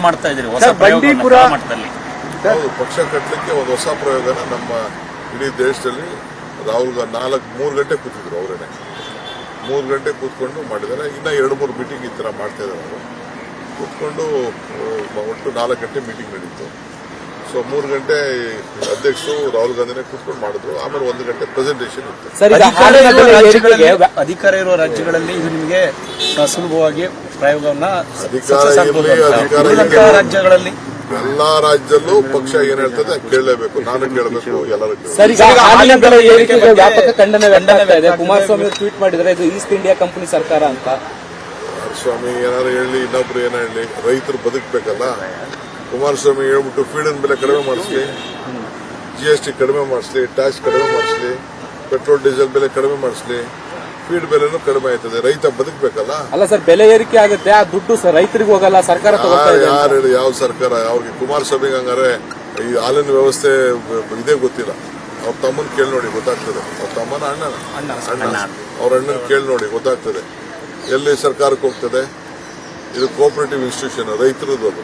ಮಾಡ್ತಾ ಇದ್ರಿ ಪಕ್ಷ ಕಟ್ಟಲಿಕ್ಕೆ ಒಂದು ಹೊಸ ಪ್ರಯೋಗನ ನಮ್ಮ ಇಡೀ ದೇಶದಲ್ಲಿ ರಾಹುಲ್ ಗಾಂಧಿ 3 ಗಂಟೆ ಕೂತಿದ್ರು ಅವರೇನೆ 3 ಗಂಟೆ ಕೂತ್ಕೊಂಡು ಮಾಡಿದ್ದಾರೆ. ಇನ್ನ 2-3 ಮೀಟಿಂಗ್ ಈ ತರ ಮಾಡ್ತಾ ಇದ್ದಾರೆ. ಅವರು ಕೂತ್ಕೊಂಡು ಒಟ್ಟು 4 ಗಂಟೆ ಮೀಟಿಂಗ್ ನಡೀತು. ಸೊ 3 ಗಂಟೆ ಅಧ್ಯಕ್ಷರು ರಾಹುಲ್ ಗಾಂಧಿನೇ ಕೂತ್ಕೊಂಡು ಮಾಡಿದ್ರು. ಆಮೇಲೆ 1 ಗಂಟೆ ಪ್ರೆಸೆಂಟೇಷನ್ ಇತ್ತು. ಅಧಿಕಾರ ಇರುವ ರಾಜ್ಯಗಳಲ್ಲಿ ಇದು ನಿಮಗೆ ಸುಲಭವಾಗಿ ಪ್ರಯೋಗವನ್ನ ರಾಜ್ಯಗಳಲ್ಲಿ ಎಲ್ಲಾ ರಾಜ್ಯದಲ್ಲೂ ಪಕ್ಷ ಏನ್ ಹೇಳ್ತದೆ ಕೇಳಲೇಬೇಕು. ನಾನು ಕೇಳಬೇಕು, ಎಲ್ಲರೂ ವ್ಯಾಪಕ ಖಂಡನೆ ಇದೆ. ಕುಮಾರಸ್ವಾಮಿ ಟ್ವೀಟ್ ಮಾಡಿದರೆ ಇದು ಈಸ್ಟ್ ಇಂಡಿಯಾ ಕಂಪನಿ ಸರ್ಕಾರ ಅಂತ. ಕುಮಾರಸ್ವಾಮಿ ಏನಾರು ಹೇಳಿ, ಇನ್ನೊಬ್ರು ಏನ ಹೇಳಿ, ರೈತರು ಬದುಕಬೇಕಲ್ಲ. ಕುಮಾರಸ್ವಾಮಿ ಹೇಳ್ಬಿಟ್ಟು ಫೀಡಿನ ಬೆಲೆ ಕಡಿಮೆ ಮಾಡಿಸ್ಲಿ, GST ಕಡಿಮೆ ಮಾಡಿಸ್ಲಿ, ಟ್ಯಾಕ್ಸ್ ಕಡಿಮೆ ಮಾಡಿಸ್ಲಿ, ಪೆಟ್ರೋಲ್ ಡೀಸೆಲ್ ಬೆಲೆ ಕಡಿಮೆ ಮಾಡಿಸ್ಲಿ, ಫೀಡ್ ಬೆಲೆನೂ ಕಡಿಮೆ ಆಯ್ತದೆ. ರೈತ ಬದುಕಬೇಕಲ್ಲ. ಅಲ್ಲ ಸರ್, ಬೆಲೆ ಏರಿಕೆ ಆಗುತ್ತೆ, ಆ ದುಡ್ಡು ರೈತರಿಗೆ ಹೋಗಲ್ಲ, ಸರ್ಕಾರ ಯಾರು ಹೇಳಿ ಯಾವ ಸರ್ಕಾರ? ಅವ್ರಿಗೆ ಕುಮಾರಸ್ವಾಮಿಗೆ ಹಂಗಾರೆ ಈ ಹಾಲಿನ ವ್ಯವಸ್ಥೆ ಇದೇ ಗೊತ್ತಿಲ್ಲ. ಅವ್ರ ತಮ್ಮನ್ ಕೇಳಿ ನೋಡಿ ಗೊತ್ತಾಗ್ತದೆ. ಅವ್ರ ತಮ್ಮನ ಅಣ್ಣ ಅವ್ರ ಅಣ್ಣನ ಕೇಳಿ ನೋಡಿ ಗೊತ್ತಾಗ್ತದೆ ಎಲ್ಲಿ ಸರ್ಕಾರಕ್ಕೆ ಹೋಗ್ತದೆ. ಇದು ಕೋಆಪರೇಟಿವ್ ಇನ್ಸ್ಟಿಟ್ಯೂಷನ್, ರೈತರದ್ದು ಅದು.